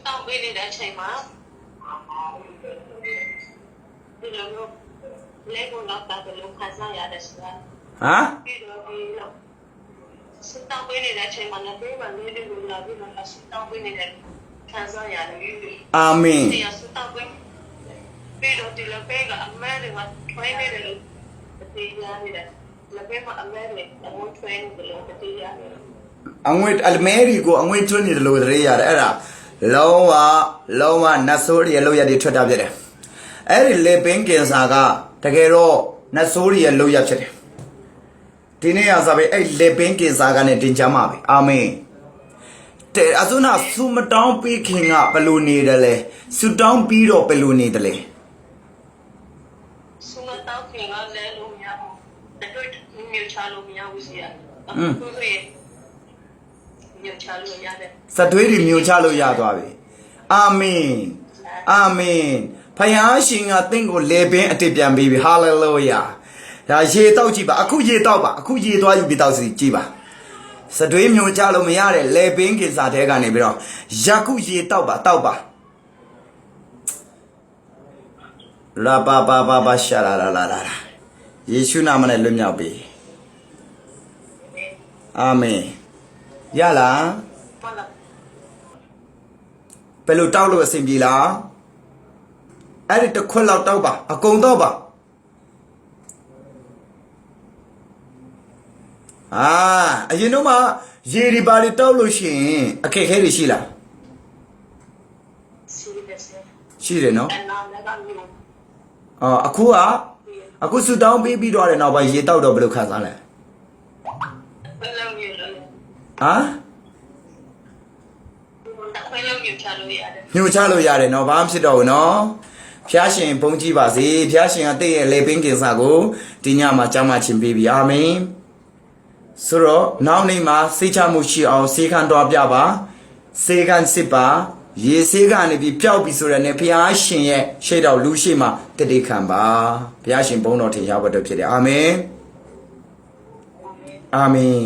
တောင်းပေးနေတဲ့အချိန်မှာဒီလိုမျိုးလေကိုတော့တာဘယ်လိုခံစားရတဲ့ဆိုတာ ဟမ် ပြီးတော့ဒီလိုစစ်တောင်းပေးနေတဲ့အချိန်မှာလည်းဒီမှာလေးလေးကိုလာပြီးတော့စစ်တောင်းပေးနေတဲ့ခံစားရတယ် အာမင် ဒီစစ်တောင်းပေးပြီးတော့ဒီလိုပဲကအမဲတွေကထွေးနေတယ်လို့သိရတယ်လည်းပဲမှာအမဲတွေအဝတ်ထွေးနေတယ်လို့သိရတယ် အငွေအမဲရီကိုအငွေထွန်းနေတယ်လို့တရေရတယ်အဲ့ဒါလုံးဝနတ်ဆိုးရဲ့လောက်ရည်ထွက်တာဖြစ်တယ်အဲ့ဒီလေပင်ကင်ဆာကတကယ်တော့နတ်ဆိုးရဲ့လောက်ရဖြစ်တယ်ဒီနေ့အစားပဲအဲ့လေပင်ကင်ဆာကနဲ့တင်ချမှာပဲအာမင်တဲ့အစုနာဆူမတောင်းပြီးခင်ကဘယ်လိုနေတယ်လဲဆူတောင်းပြီးတော့ဘယ်လိုနေတယ်လဲ 苏门当兵啊，来路面好，那对没有车路面有些，对，没有车路面的。 စသွေးတွေမျိုးချလို့ရသွားပြီအာမင်အာမင်ဖယားရှင်ကတင့်ကိုလေပင်အတစ်ပြန်ပြီးပြီဟာလေလုယာဒါရေတောက်ကြည့်ပါအခုရေတောက်ပါအခုရေသွားယူပြီးတောက်စီကြည့်ပါစသွေးမျိုးချလို့မရတဲ့လေပင်ကိစ္စတဲကနေပြီးတော့ယခုရေတောက်ပါတောက်ပါလာပါရှာလာယေရှုနာမနဲ့လွတ်မြောက်ပြီအာမင်ရလား Voilà. ဘယ်လိုတောက်လို့အဆင်ပြေလားအဲ့ဒီတစ်ခွက်လောက်တောက်ပါအကုန်တော့ပါအရင်တော့မှရေဒီပါတွေတောက်လို့ရှိရင်အခက်အခဲတွေရှိလား Si, c'est. ရှိတယ်နော် Un an, là, dans le monde. အခုဆူတောင်းပေးပြီးတော့တယ်နောက်ပိုင်းရေတောက်တော့ဘယ်လိုခံစားလဲ Quên lâu nhiều rồi. ဟမ် Quên lâu nhiều trả lời à. ညှို့ချလို့ရတယ်နော်ဘာမှဖြစ်တော့ဘူးနော်ဖျားရှင်ဘုန်းကြီးပါစေဖျားရှင်ကတည့်ရဲ့လေပင်ကင်ဆာကိုဒီညမှာကြားမှချင်းပေးပြီအာမင်ဆိုတော့နောက်နေ့မှာစိတ်ချမှုရှိအောင်စေခံတော်ပြပါစေခံစစ်ပါရေစေးကနေပြီးပျောက်ပြီဆိုတဲ့နဲ့ဘုရားရှင်ရဲ့ရှေ့တော်လူရှိမှတတိခံပါဘုရားရှင်ဘုန်းတော်ထင်ရှားဘတ်တော်ဖြစ်တယ်အာမင်အာမင်